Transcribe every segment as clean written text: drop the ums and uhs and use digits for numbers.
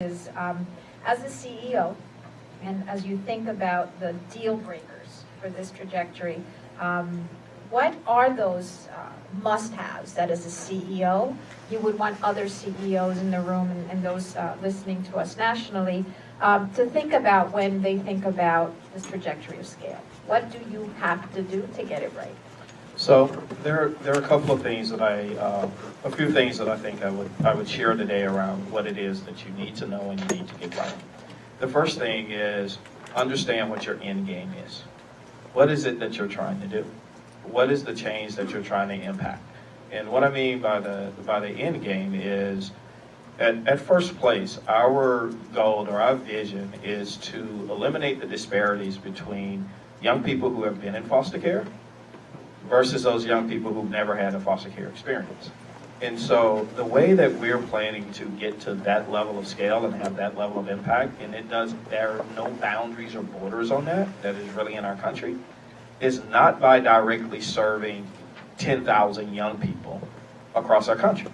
is as a CEO, and as you think about the deal breakers for this trajectory, what are those must-haves that as a CEO you would want other CEOs in the room and those listening to us nationally to think about when they think about this trajectory of scale? What do you have to do to get it right? So there are a couple of things that a few things that I think I would share today around what it is that you need to know and you need to get right. The first thing is understand what your end game is. What is it that you're trying to do? What is the change that you're trying to impact? And what I mean by the end game is, at first place, our goal or our vision is to eliminate the disparities between young people who have been in foster care versus those young people who've never had a foster care experience. And so the way that we're planning to get to that level of scale and have that level of impact, and there are no boundaries or borders on that is really in our country, is not by directly serving 10,000 young people across our country.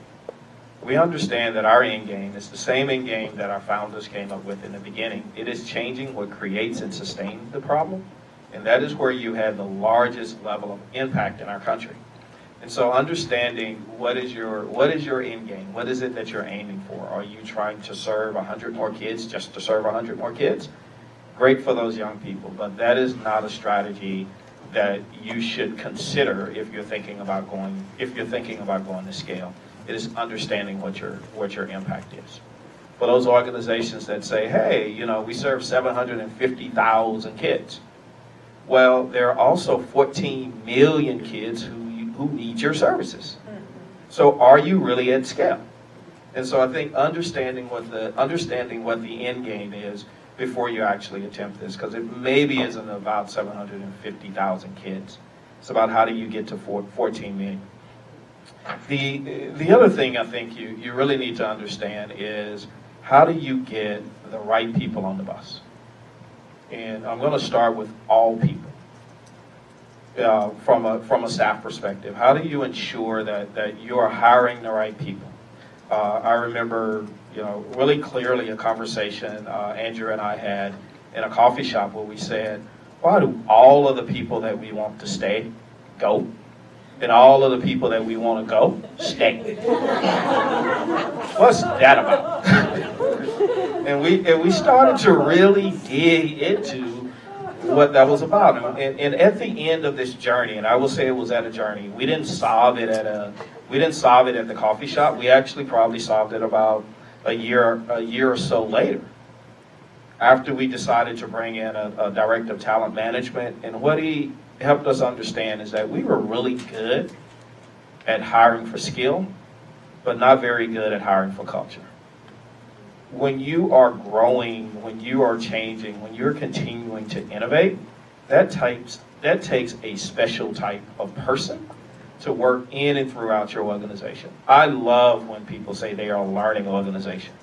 We understand that our end game is the same end game that our founders came up with in the beginning. It is changing what creates and sustains the problem. And that is where you have the largest level of impact in our country. And so understanding what is your end game? What is it that you're aiming for? Are you trying to serve 100 more kids just to serve 100 more kids? Great for those young people, but that is not a strategy that you should consider if you're thinking about going to scale. It is understanding what your impact is. For those organizations that say, hey, we serve 750,000 kids. Well, there are also 14 million kids who need your services. So are you really at scale? And so I think understanding what the end game is before you actually attempt this, because it maybe isn't about 750,000 kids. It's about how do you get to 14 million. The other thing I think you really need to understand is how do you get the right people on the bus? And I'm going to start with all people. From a staff perspective, how do you ensure that you are hiring the right people? I remember, really clearly a conversation Andrew and I had in a coffee shop where we said, why do all of the people that we want to stay go, and all of the people that we want to go stay? What's that about? And we started to really dig into what that was about. And at the end of this journey, and I will say it was at a journey, we didn't solve it at the coffee shop. We actually probably solved it about a year or so later, after we decided to bring in a director of talent management. And what he helped us understand is that we were really good at hiring for skill, but not very good at hiring for culture. When you are growing, when you are changing, when you're continuing to innovate, that takes a special type of person to work in and throughout your organization. I love when people say they are a learning organization.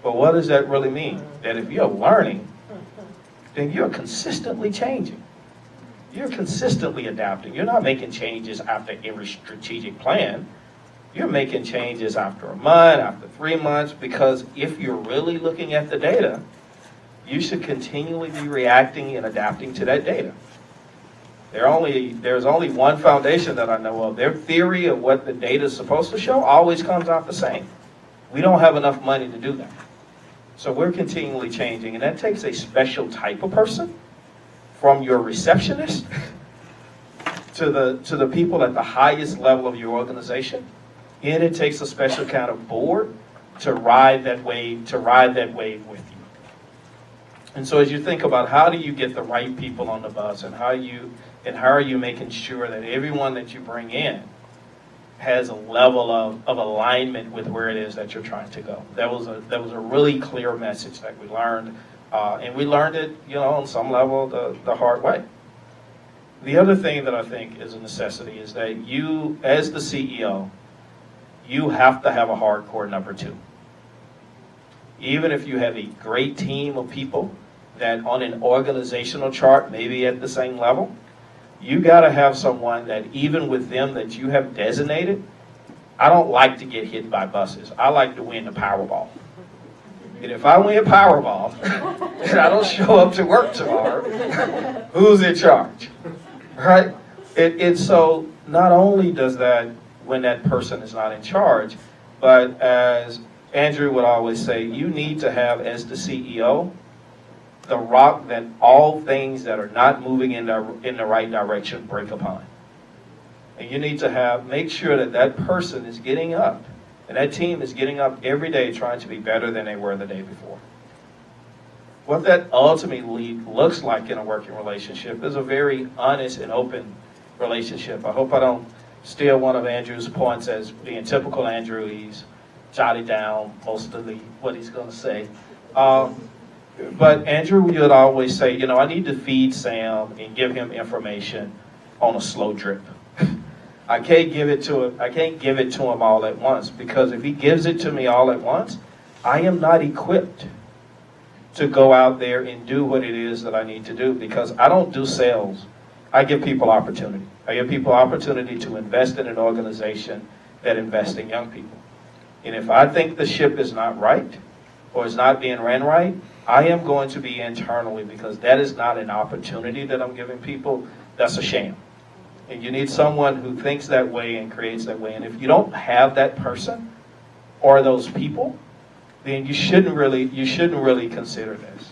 But what does that really mean? That if you're learning, then you're consistently changing. You're consistently adapting. You're not making changes after every strategic plan. You're making changes after a month, after 3 months, because if you're really looking at the data, you should continually be reacting and adapting to that data. There's only one foundation that I know of. Their theory of what the data is supposed to show always comes out the same. We don't have enough money to do that. So we're continually changing, and that takes a special type of person, from your receptionist to the people at the highest level of your organization. And it takes a special kind of board to ride that wave with you. And so as you think about how do you get the right people on the bus, and how are you making sure that everyone that you bring in has a level of alignment with where it is that you're trying to go. That was a really clear message that we learned, and we learned it, on some level the hard way. The other thing that I think is a necessity is that you, as the CEO, you have to have a hardcore number two. Even if you have a great team of people that on an organizational chart maybe at the same level, you got to have someone that even with them that you have designated, I don't like to get hit by buses. I like to win the Powerball. And if I win Powerball and I don't show up to work tomorrow, who's in charge? Right? So not only does that, when that person is not in charge, but as Andrew would always say, you need to have, as the CEO, the rock that all things that are not moving in the right direction break upon. And you need to make sure that that person is getting up, and that team is getting up every day trying to be better than they were the day before. What that ultimately looks like in a working relationship is a very honest and open relationship. I hope I don't steal one of Andrew's points as being typical Andrew. He's jotted down most of what he's going to say. But Andrew would always say, I need to feed Sam and give him information on a slow drip. I can't give it to him all at once, because if he gives it to me all at once, I am not equipped to go out there and do what it is that I need to do, because I don't do sales. I give people opportunity. I give people opportunity to invest in an organization that invests in young people. And if I think the ship is not right or is not being ran right, I am going to be internally, because that is not an opportunity that I'm giving people. That's a sham. And you need someone who thinks that way and creates that way. And if you don't have that person or those people, then you shouldn't really consider this.